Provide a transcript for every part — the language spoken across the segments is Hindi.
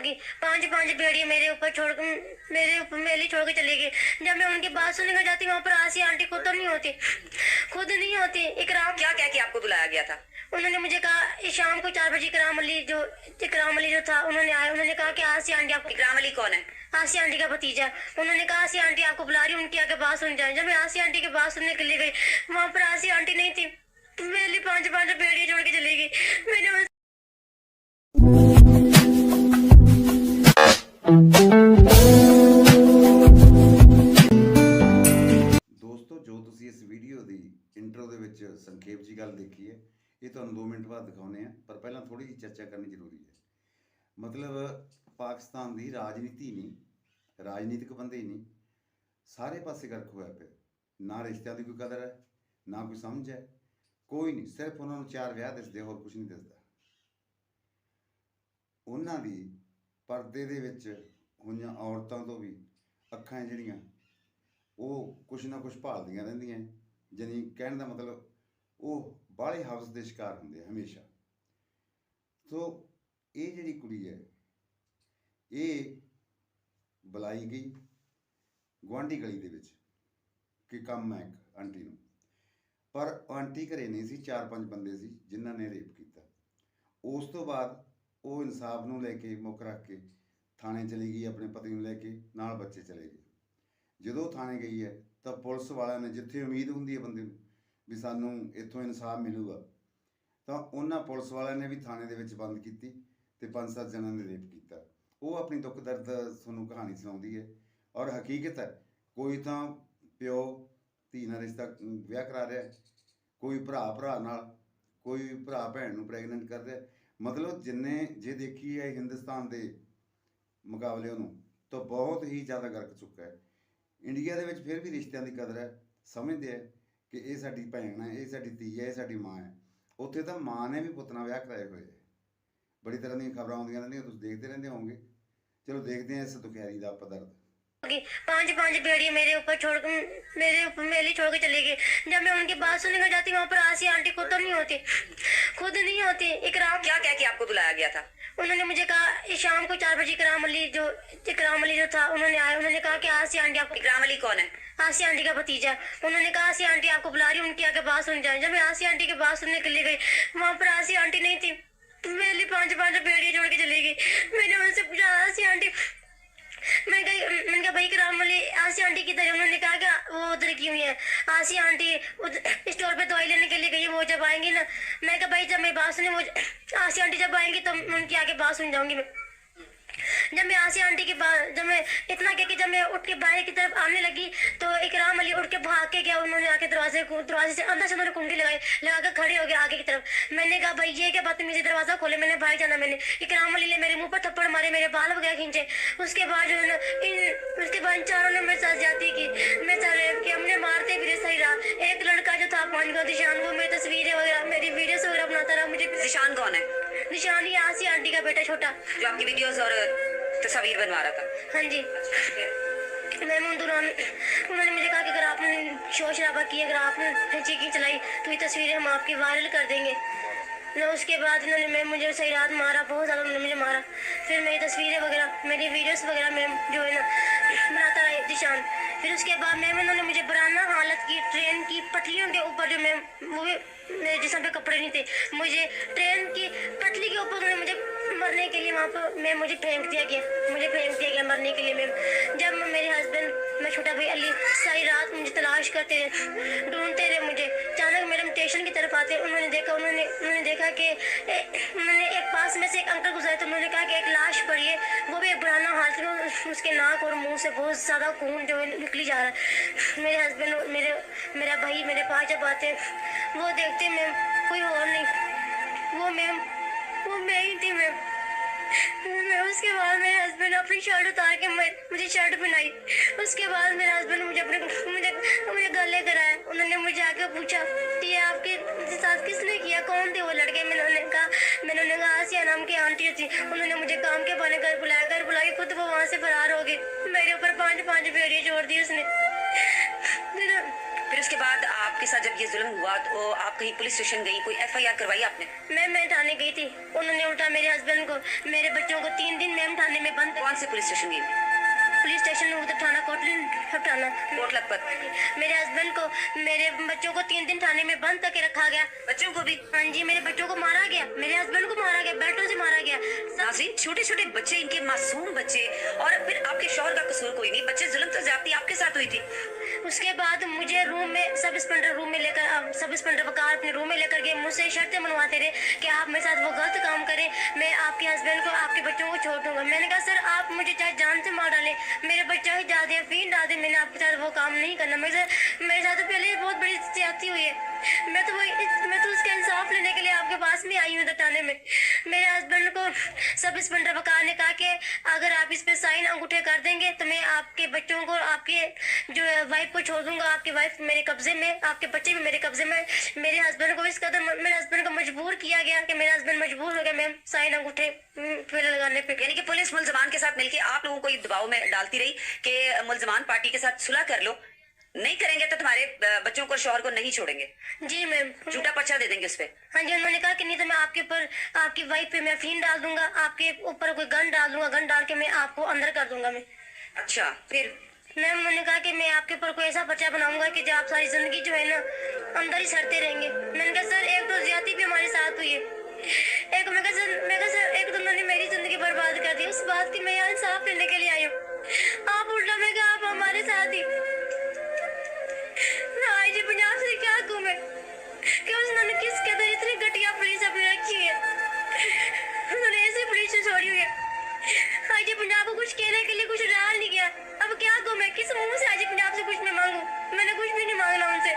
कि 5 भेड़िए मेरे ऊपर मेरे लिए छोड़ के चली गई। जब मैं उनकी बात सुनने को जाती वहाँ पर आसिया आंटी खुद नहीं होती। इकराम क्या कह के आपको बुलाया गया था? उन्होंने मुझे कहा शाम को 4 बजे इकराम अली जो था उन्होंने कहा कि आसिया आंटी आपको। इकराम अली कौन है? आसिया आंटी का भतीजा। उन्होंने कहा आसिया आंटी आपको बुला रही, उनकी आगे बात सुन जाए। जब मैं आसिया आंटी की बात सुनने के लिए गई वहाँ पर आसिया आंटी नहीं थी। मेरे लिए 5 भेड़िए छोड़ के चली गई। मैंने ਦੋਸਤੋ ਜੋ ਤੁਸੀਂ ਇਸ ਵੀਡੀਓ ਦੀ ਇੰਟਰੋ ਦੇ ਵਿੱਚ ਸੰਖੇਪ ਜੀ ਗੱਲ ਦੇਖੀ ਹੈ ਇਹ ਤੁਹਾਨੂੰ 2 ਮਿੰਟ ਬਾਅਦ ਦਿਖਾਉਣੇ ਆ, ਪਰ ਪਹਿਲਾਂ ਥੋੜੀ ਜਿਹੀ ਚਰਚਾ ਕਰਨੀ ਜ਼ਰੂਰੀ ਹੈ। ਮਤਲਬ ਪਾਕਿਸਤਾਨ ਦੀ ਰਾਜਨੀਤੀ ਨਹੀਂ, ਰਾਜਨੀਤਿਕ ਬੰਦੇ ਹੀ ਨਹੀਂ, ਸਾਰੇ ਪਾਸੇ ਗਰਕ ਹੋਇਆ ਪਿਆ। ਨਾ ਰਿਸ਼ਤਿਆਂ ਦੀ ਕੋਈ ਕਦਰ ਹੈ, ਨਾ ਕੋਈ ਸਮਝ ਹੈ, ਕੋਈ ਨਹੀਂ। ਸਿਰਫ ਉਹਨਾਂ ਨੂੰ 4 ਵਿਆਹ ਦਿਸਦੇ, ਹੋਰ ਕੁਝ ਨਹੀਂ ਦਿਸਦਾ। ਉਹਨਾਂ ਦੀ ਪਰਦੇ ਦੇ ਵਿੱਚ ਹੋਈਆਂ ਔਰਤਾਂ ਤੋਂ ਵੀ ਅੱਖਾਂ ਜਿਹੜੀਆਂ ਉਹ ਕੁਛ ਨਾ ਕੁਛ ਭਾਲਦੀਆਂ ਰਹਿੰਦੀਆਂ। ਜਾਨੀ ਕਹਿਣ ਦਾ ਮਤਲਬ ਉਹ ਬਾਹਲੇ ਹਵਸ ਦੇ ਸ਼ਿਕਾਰ ਹੁੰਦੇ ਆ ਹਮੇਸ਼ਾ। ਸੋ ਇਹ ਜਿਹੜੀ ਕੁੜੀ ਹੈ ਇਹ ਬੁਲਾਈ ਗਈ ਗੁਆਂਢੀ ਗਲੀ ਦੇ ਵਿੱਚ ਕਿ ਕੰਮ ਹੈ ਇੱਕ ਆਂਟੀ ਨੂੰ, ਪਰ ਆਂਟੀ ਘਰੇ ਨਹੀਂ ਸੀ। 4-5 ਬੰਦੇ ਸੀ ਜਿਨ੍ਹਾਂ ਨੇ ਰੇਪ ਕੀਤਾ। ਉਸ ਤੋਂ ਬਾਅਦ ਉਹ ਇਨਸਾਫ ਨੂੰ ਲੈ ਕੇ ਮੁੱਖ ਰੱਖ ਕੇ ਥਾਣੇ ਚਲੀ ਗਈ, ਆਪਣੇ ਪਤੀ ਨੂੰ ਲੈ ਕੇ, ਨਾਲ ਬੱਚੇ ਚਲੇ ਗਏ। ਜਦੋਂ ਥਾਣੇ ਗਈ ਹੈ ਤਾਂ ਪੁਲਿਸ ਵਾਲਿਆਂ ਨੇ, ਜਿੱਥੇ ਉਮੀਦ ਹੁੰਦੀ ਹੈ ਬੰਦੇ ਨੂੰ ਵੀ ਸਾਨੂੰ ਇੱਥੋਂ ਇਨਸਾਫ ਮਿਲੂਗਾ, ਤਾਂ ਉਹਨਾਂ ਪੁਲਿਸ ਵਾਲਿਆਂ ਨੇ ਵੀ ਥਾਣੇ ਦੇ ਵਿੱਚ ਬੰਦ ਕੀਤੀ ਅਤੇ 5-7 ਜਣਿਆਂ ਨੇ ਰੇਪ ਕੀਤਾ। ਉਹ ਆਪਣੀ ਦੁੱਖ ਦਰਦ ਤੁਹਾਨੂੰ ਕਹਾਣੀ ਸੁਣਾਉਂਦੀ ਹੈ, ਔਰ ਹਕੀਕਤ ਹੈ। ਕੋਈ ਤਾਂ ਪਿਓ ਧੀ ਨਾਲ ਰਿਸ਼ਤਾ ਵਿਆਹ ਕਰਾ ਰਿਹਾ, ਕੋਈ ਭਰਾ ਨਾਲ, ਕੋਈ ਭਰਾ ਭੈਣ ਨੂੰ ਪ੍ਰੈਗਨੈਂਟ ਕਰ ਰਿਹਾ। ਮਤਲਬ ਜੇ ਦੇਖੀ ਹੈ ਹਿੰਦੁਸਤਾਨ ਦੇ ਮੁਕਾਬਲੇ ਉਹਨੂੰ, ਤਾਂ ਬਹੁਤ ਹੀ ਜ਼ਿਆਦਾ ਗਰਕ ਚੁੱਕਾ ਹੈ। ਇੰਡੀਆ ਦੇ ਵਿੱਚ ਫਿਰ ਵੀ ਰਿਸ਼ਤਿਆਂ ਦੀ ਕਦਰ ਹੈ, ਸਮਝਦੇ ਹੈ ਕਿ ਇਹ ਸਾਡੀ ਭੈਣ ਹੈ, ਇਹ ਸਾਡੀ ਧੀ ਹੈ, ਇਹ ਸਾਡੀ ਮਾਂ ਹੈ। ਉੱਥੇ ਤਾਂ ਮਾਂ ਨੇ ਵੀ ਪੁੱਤ ਨਾਲ ਵਿਆਹ ਕਰਾਏ ਹੋਏ ਹੈ। ਬੜੀ ਤਰ੍ਹਾਂ ਦੀਆਂ ਖਬਰਾਂ ਆਉਂਦੀਆਂ ਰਹਿੰਦੀਆਂ, ਤੁਸੀਂ ਦੇਖਦੇ ਰਹਿੰਦੇ ਹੋਵੋਗੇ। ਚਲੋ ਦੇਖਦੇ ਹਾਂ ਇਸ ਦੁਖਿਆਰੀ ਦਾ ਆਪਾਂ ਦਰਦ। 5 भेड़िए मेरे लिए छोड़ के चली गई। जब मैं उनकी बात सुनने को जाती वहाँ पर आसिया आंटी खुद नहीं होती। इकराम क्या कह के आपको बुलाया गया था? उन्होंने मुझे कहा शाम को 4 बजे इकराम अली जो था उन्होंने कहा कि आसिया आंटी आपको। इकराम अली कौन है? आसिया आंटी का भतीजा। उन्होंने कहा आसिया आंटी आपको बुला रही, उनकी आगे बात सुन जाए। जब मैं आसिया आंटी की बात सुनने के लिए गई वहाँ पर आसिया आंटी नहीं थी। मेरे लिए 5 भेड़िए छोड़ के चली गई। मैंने उनसे पूछा आसिया आंटी, मैंने कहा भाई इकराम अली आसिया आंटी किधर है? उन्होंने कहा कि वो उधर की हुई है। आसिया आंटी स्टोर पे दवाई लेने के लिए गई, वो जब आएंगी ना। मैं कहा भाई जब मैं बात सुनी, वो आसिया आंटी जब आएंगी तो उनकी आगे बात सुन जाऊंगी मैं। जब मैं आसिया आंटी की बात, जब मैं इतना कह के जब मैं उठ के बाहर की तरफ आने लगी तो इकराम अली उठ के भाग के गया। उन्होंने आके दरवाजे से अंदर से उन्होंने कुंडी लगा कर खड़े हो गए आगे की तरफ। मैंने कहा भाई ये क्या बदतमीजी, दरवाजा खोले। मैंने भाई जाना। मैंने इकराम अली ने मेरे मुंह पर थप्पड़ मारे, मेरे बाल वगैरह खींचे। उसके बाद जो है उसके बाद इन चारों ने मेरे साथ ज्यादती की, मेरे साथ रेप किया। हमने मारते फिर सही रहा। एक लड़का जो था 5 का निशान, वो मेरी तस्वीरें वगैरह, मेरी वीडियोस वगैरह बनाता रहा। मुझे निशान कौन है? निशान ये आसिया आंटी का बेटा छोटा, जो आपकी वीडियोस और तस्वीर बनवा रहा था। हाँ जी। महमूद दुरान उन्होंने मुझे कहा कि अगर आपने शोर शराबा किया, अगर आपने चीखी चलाई तो ये तस्वीरें हम आपकी वायरल कर देंगे ना। उसके बाद इन्होंने मुझे सही रात मारा, बहुत ज़्यादा उन्होंने मुझे मारा। फिर मेरी तस्वीरें वगैरह, मेरी वीडियोस वगैरह में जो है ना बनाता रहा निशान। फिर उसके बाद इन्होंने मुझे बराना हालत की ट्रेन की पटलियों के ऊपर, जो वो भी मेरे जिस्म पे कपड़े नहीं थे, मुझे ट्रेन की पटली के ऊपर उन्होंने मुझे मरने के लिए वहाँ पर मुझे फेंक दिया गया मरने के लिए। जब मेरे हस्बैंड, मैं छोटा भाई अली, सारी रात मुझे तलाश करते रहे, ढूंढते रहे मुझे। अचानक मेरे स्टेशन की तरफ आते उन्होंने देखा कि उन्होंने एक पास में से एक अंकल गुजरे, तो उन्होंने कहा कि एक लाश पड़ी है, वो भी एक पुराना हालत में, उसके नाक और मुंह से बहुत ज़्यादा खून जो है निकली जा रहा है। मेरे हस्बैंड, मेरा भाई मेरे पास जब आते वो देखते मैम कोई और नहीं, वो मैं ही थी मैम। उसके बाद मेरे हस्बैंड अपनी शर्ट उतार के मुझे शर्ट पहनाई। उसके बाद मेरे हस्बैंड मुझे गले कराया। उन्होंने मुझे आके पूछा कि ये आपके साथ किसने किया, कौन थे वो लड़के? मैंने कहा आसिया नाम की आंटी थी। उन्होंने मुझे काम के बहाने घर बुला के खुद वो वहाँ से फरार हो गई। मेरे ऊपर 5 भेड़िए छोड़ दी उसने। फिर उसके बाद आपके साथ जब ये जुल्म हुआ तो आप कहीं पुलिस स्टेशन गई, कोई FIR करवाई आपने? मैं थाने गई थी। उन्होंने उल्टा मेरे हस्बैंड को, मेरे बच्चों को 3 दिन मैम थाने में बंद। कौन से पुलिस स्टेशन गई? पुलिस स्टेशन उधर थाना कोटलिन थाना कोट लखपत। मेरे हस्बैंड को, मेरे बच्चों को 3 दिन थाने में बंद करके रखा गया। बच्चों को भी? हाँ जी, मेरे बच्चों को मारा गया, मेरे हस्बैंड को मारा गया, बेल्टों से मारा गया। नाज़रीन, छोटे छोटे बच्चे, इनके मासूम बच्चे, और फिर आपके शौहर का कसूर कोई नहीं, बच्चे जुल्म तो ज्यादती आपके साथ हुई थी। उसके बाद मुझे रूम में सब इंस्पेक्टर रूम में लेकर, सब इंस्पेक्टर वकार अपने रूम में लेकर गए। मुझसे शर्तें मनवाते रहे कि आप मेरे साथ वो गलत काम करें, मैं आपके हस्बैंड को, आपके बच्चों को छोड़ दूंगा। मैंने कहा सर आप मुझे चाहे जान से मार डालें, मेरे बच्चा ही डाल दिया, फीन डाल दे, मैंने आपके साथ वो काम नहीं करना। मेरे साथ तो पहले ही बहुत बड़ी ज्यादती हुई है। मैं तो उसका इंसाफ लेने के लिए आपके पास में आई हूँ थाने में। मेरे हस्बैंड को सब इंस्पेक्टर वकार ने कहा कि अगर आप इस पे साइन अंगूठे कर देंगे तो मैं आपके बच्चों को, आपके जो वाइफ को छोड़ दूंगा। आपकी वाइफ मेरे कब्जे में, आपके बच्चे भी मेरे कब्जे में। मेरे हस्बैंड को इस कदर, मेरे हस्बैंड को मजबूर किया गया कि मेरा हस्बैंड मजबूर हो गया मैम साइन अंगूठे पे लगाने पे। यानी कि पुलिस मुल्जमान के साथ मिलकर आप लोगों को ये दबाव में डालती रही कि मुल्जमान पार्टी के साथ सुलह कर लो, नहीं करेंगे तो तुम्हारे बच्चों को, शौहर को नहीं छोड़ेंगे। जी मैम, झूठा पर्चा दे देंगे उस पे। हाँ जी, उन्होंने कहा कि नहीं तो मैं आपके ऊपर, आपकी वाइफ पे मैं फीन डाल दूंगा, आपके ऊपर कोई गन डाल दूंगा, गन डाल के मैं आपको अंदर कर दूंगा मैं। अच्छा, फिर? मैम उन्होंने कहा कि मैं आपके ऊपर कोई ऐसा पर्चा बनाऊंगा कि जो आप सारी जिंदगी जो है ना अंदर ही सड़ते रहेंगे। मैंने कहा सर एक तो ज्यादती भी हमारे साथ हुई है, एक मैं कहा सर एक तो उन्होंने मेरी जिंदगी बर्बाद कर दी। उस बात की मैं यहाँ इंसाफ लेने के लिए आई हूँ। आप उल्टा मैं कहा आप हमारे साथ ही। आई जी पंजाब से क्या कहूँ मैं कि उन्होंने किस कदर इतनी घटिया पुलिस अपनी रखी है, उन्होंने ऐसी पुलिस छोड़ी हुई है। आई जी पंजाब को कुछ कहने के लिए कुछ रहा नहीं गया। अब क्या कहूँ मैं, किस मुंह से आई जी पंजाब से कुछ मैं मांगू? मैंने कुछ भी नहीं मांगना उनसे,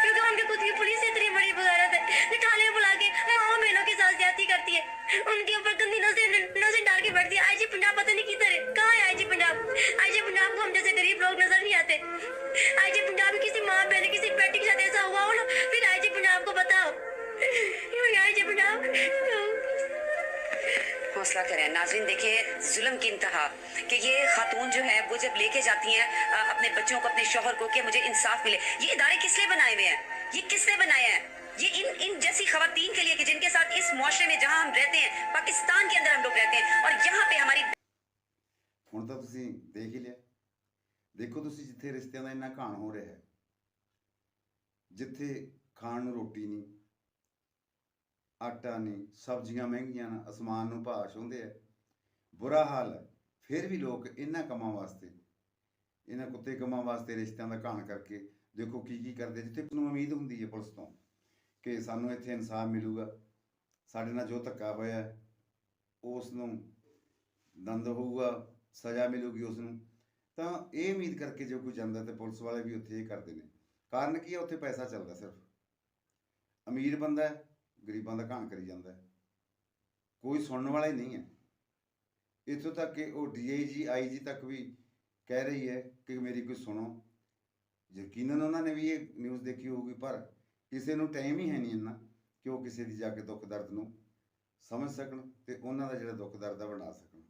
क्योंकि उनकी खुद की पुलिस इतनी बड़ी बगारत है, थाने में बुला के माँ बहनों के साथ ज्यादती करती है, उनके ऊपर गंदी नजर डाल के बैठती है। आई जी पंजाब पता नहीं किधर है, कहाँ है आई जी पंजाब? आई जी पंजाब को हम जैसे गरीब लोग नजर नहीं आते। आई जी पंजाब किसी माँ बहन, किसी बेटी के साथ ऐसा हुआ हो ना, फिर आई जी पंजाब को बताओ। आई जी पंजाब हौसला करें। नाज़रीन देखिए, जुल्म की इंतहा कि ये खातून जो है वो जब लेके जाती हैं अपने बच्चों को, अपने शौहर को, कि मुझे इंसाफ मिले। ये इदारे किस लिए बनाए हुए हैं? ये किसने बनाए हैं? ये इन जैसी खवातीन के लिए कि जिनके साथ इस मुआशरे में जहां हम रहते हैं, पाकिस्तान के अंदर हम लोग रहते हैं, और यहाँ पे हमारी। ਹੁਣ ਤਾਂ ਤੁਸੀਂ ਦੇਖ ਹੀ ਲਿਆ। ਦੇਖੋ ਤੁਸੀਂ ਜਿੱਥੇ ਰਿਸ਼ਤਿਆਂ ਦਾ ਇੰਨਾ ਘਾਣ ਹੋ ਰਿਹਾ ਹੈ, ਜਿੱਥੇ ਖਾਣ ਨੂੰ ਰੋਟੀ ਨਹੀਂ, ਆਟਾ ਨਹੀਂ, ਸਬਜ਼ੀਆਂ ਮਹਿੰਗੀਆਂ ਨੇ, ਅਸਮਾਨ ਨੂੰ ਭਾਅ ਛੂੰਹਦੇ ਆ, ਬੁਰਾ ਹਾਲ ਹੈ, ਫਿਰ ਵੀ ਲੋਕ ਇਹਨਾਂ ਕੰਮਾਂ ਵਾਸਤੇ, ਇਹਨਾਂ ਕੁੱਤੇ ਕੰਮਾਂ ਵਾਸਤੇ ਰਿਸ਼ਤਿਆਂ ਦਾ ਘਾਣ ਕਰਕੇ ਦੇਖੋ ਕੀ ਕਰਦੇ। ਜਿੱਥੇ ਨੂੰ ਉਮੀਦ ਹੁੰਦੀ ਹੈ ਪੁਲਿਸ ਤੋਂ ਕਿ ਸਾਨੂੰ ਇੱਥੇ ਇਨਸਾਫ ਮਿਲੂਗਾ, ਸਾਡੇ ਨਾਲ ਜੋ ਧੱਕਾ ਹੋਇਆ ਉਸ ਨੂੰ ਦੰਡ ਹੋਊਗਾ, ਸਜ਼ਾ ਮਿਲੂਗੀ ਉਸ ਨੂੰ, ਤਾਂ ਇਹ ਉਮੀਦ ਕਰਕੇ ਜੋ ਕੋਈ ਜਾਂਦਾ ਤੇ ਪੁਲਿਸ ਵਾਲੇ ਵੀ ਉੱਥੇ ਇਹ ਕਰਦੇ ਨੇ। ਕਾਰਨ ਕੀ ਹੈ? ਉੱਥੇ ਪੈਸਾ ਚੱਲਦਾ, ਸਿਰਫ ਅਮੀਰ ਬੰਦਾ ਗਰੀਬਾਂ ਦਾ ਘਾਣ ਕਰੀ ਜਾਂਦਾ, ਕੋਈ ਸੁਣਨ ਵਾਲਾ ਹੀ ਨਹੀਂ ਹੈ। ਇੱਥੋਂ ਤੱਕ ਕਿ ਉਹ DIG IG ਤੱਕ ਵੀ ਕਹਿ ਰਹੀ ਹੈ ਕਿ ਮੇਰੀ ਕੋਈ ਸੁਣੋ। ਯਕੀਨਨ ਉਹਨਾਂ ਨੇ ਵੀ ਇਹ ਨਿਊਜ਼ ਦੇਖੀ ਹੋਊਗੀ, ਪਰ ਕਿਸੇ ਨੂੰ ਟਾਈਮ ਹੀ ਹੈ ਨਹੀਂ ਇੰਨਾ ਕਿ ਉਹ ਕਿਸੇ ਦੀ ਜਾ ਕੇ ਦੁੱਖ ਦਰਦ ਨੂੰ ਸਮਝ ਸਕਣ ਤੇ ਉਹਨਾਂ ਦਾ ਜਿਹੜਾ ਦੁੱਖ ਦਰਦ ਆ ਵੰਡਾ ਸਕਣ।